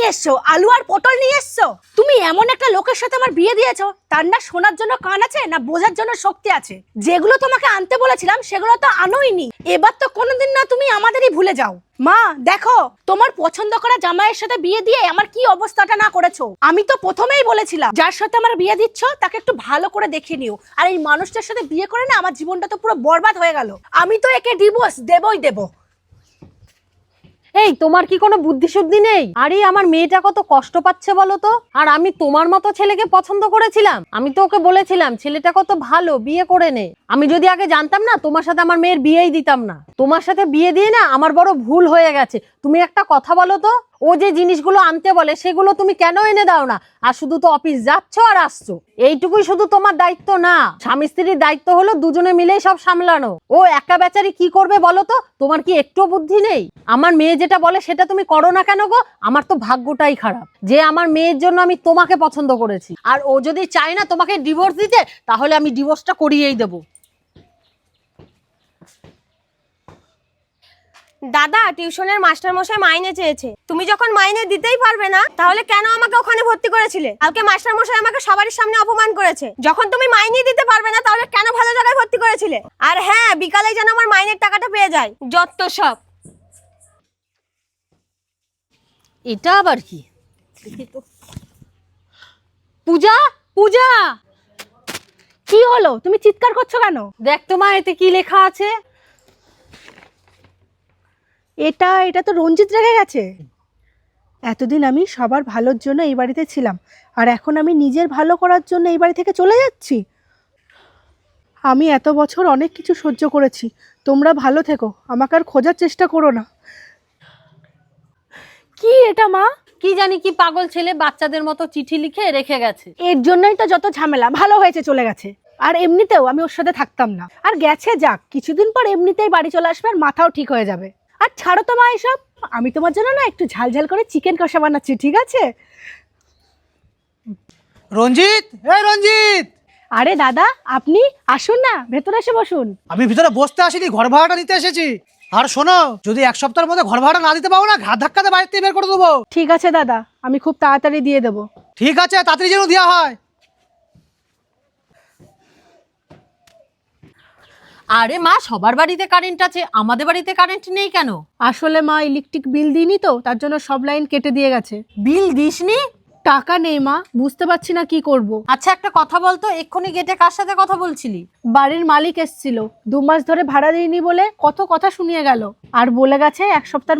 নিয়ে এসছো? আলু আর পটল নিয়ে এসছো? তুমি এমন একটা লোকের সাথে আমার বিয়ে দিয়েছো, তার না শোনার জন্য কান আছে না বোঝার জন্য শক্তি আছে। যেগুলো তোমাকে আনতে বলেছিলাম সেগুলো তো আনোইনি। এবার তো কোনোদিন না তুমি আমাদেরই ভুলে যাও। মা দেখো, তোমার পছন্দ করা জামাইয়ের সাথে বিয়ে দিয়ে আমার কি অবস্থাটা না করেছো। আমি তো প্রথমেই বলেছিলাম যার সাথে আমার বিয়ে দিচ্ছ তাকে একটু ভালো করে দেখে নিও। আর এই মানুষটার সাথে বিয়ে করে না আমার জীবনটা তো পুরো বরবাদ হয়ে গেল। আমি তো একে ডিভোর্স দেবই দেবো। এই তোমার কি কোনো বুদ্ধি শুদ্ধি নেই? আরে আমার মেয়েটা কত কষ্ট পাচ্ছে বলো তো। আর আমি তোমার মতো ছেলেকে পছন্দ করেছিলাম। আমি তো ওকে বলেছিলাম ছেলেটা কত ভালো, বিয়ে করে নে। আমি যদি আগে জানতাম না তোমার সাথে আমার মেয়ের বিয়েই দিতাম না। তোমার সাথে বিয়ে দিয়ে না আমার বড় ভুল হয়ে গেছে। তুমি একটা কথা বলো তো, ও যে জিনিসগুলো আনতে বলে সেগুলো তুমি কেন এনে দাও না? আর শুধু তো অফিস যাচ্ছ আর আসছো, এইটুকুই শুধু তোমার দায়িত্ব না। স্বামী স্ত্রীর দায়িত্ব হলো দুজনে মিলেই সব সামলানো। ও একা বেচারি কি করবে বলো তো? তোমার কি একটু বুদ্ধি নেই? আমার মেয়ে যেটা বলে সেটা তুমি করো না কেন গো? আমার তো ভাগ্যটাই খারাপ যে আমার মেয়ের জন্য আমি তোমাকে পছন্দ করেছি। আর ও যদি চায় না তোমাকে ডিভোর্স দিতে, তাহলে আমি ডিভোর্সটা করিয়েই দেবো। দাদা, টিউশনের মাস্টার মশাই মাইনে চেয়েছে। তুমি যখন মাইনে দিতেই পারবে না, তাহলে কেন আমাকে ওখানে ভর্তি করেছিলে? কালকে মাস্টার মশাই আমাকে সবার সামনে অপমান করেছে। যখন তুমি মাইনে দিতে পারবে না, তাহলে কেন ভালো জায়গায় ভর্তি করেছিলে? আর হ্যাঁ, বিকালে যেন আমার মাইনের টাকাটা পেয়ে যায়। যত সব। এটা আবার কি? পূজা, পূজা, কি হলো? তুমি চিৎকার করছো কেন? দেখ তো মা, এতে কি লেখা আছে। এটা তো রঞ্জিত রেখে গেছে। এতদিন আমি সবার ভালোর জন্য এই বাড়িতে ছিলাম, আর এখন আমি নিজের ভালো করার জন্য এই বাড়ি থেকে চলে যাচ্ছি। আমি এত বছর অনেক কিছু সহ্য করেছি। তোমরা ভালো থেকো, আমাকে আর খোঁজার চেষ্টা করো না। কি এটা মা? কি জানি কি পাগল ছেলে বাচ্চাদের মতো চিঠি লিখে রেখে গেছে। এর জন্যই তো যত ঝামেলা। ভালো হয়েছে চলে গেছে। আর এমনিতেও আমি ওর সাথে থাকতাম না। আর গেছে যাক, কিছুদিন পর এমনিতেই বাড়ি চলে আসবে আর মাথাও ঠিক হয়ে যাবে। আর ছাড়ো তো মা এসব। আমি তোমার জন্য না একটু ঝাল ঝাল করে চিকেন কষা বানাচ্ছি, ঠিক আছে? রঞ্জিত, এই রঞ্জিত, আরে দাদা, আপনি আসুন না, ভেতরে এসে বসুন। আমি ভিতরে বসতে আসিনি, ঘর ভাড়াটা নিতে এসেছি। আর শোনো, যদি এক সপ্তাহের মধ্যে ঘর ভাড়া না দিতে পারো না, ঘাট ধাক্কাতে বাইরে থেকে বের করে দেবো। ঠিক আছে দাদা, আমি খুব তাড়াতাড়ি দিয়ে দেবো। ঠিক আছে, তাড়াতাড়ি যেন দেওয়া হয়। আরে মা, সবার বাড়িতে কারেন্ট আছে, আমাদের বাড়িতে কারেন্ট নেই কেন? আসলে মা ইলেকট্রিক বিল দিইনি তো, তার জন্য সব লাইন কেটে দিয়ে গেছে। বিল দিসনি? টাকা নেই মা, বুঝতে পারছি না কি করব। আচ্ছা একটা কথা বলতো, এক্ষুনি গেটে কার সাথে কথা বলছিলি? বাড়ির মালিক এসেছিল, 2 মাস ধরে ভাড়া দিইনি বলে কত কথা শুনিয়ে গেল। আর বলে গেছে এক সপ্তাহের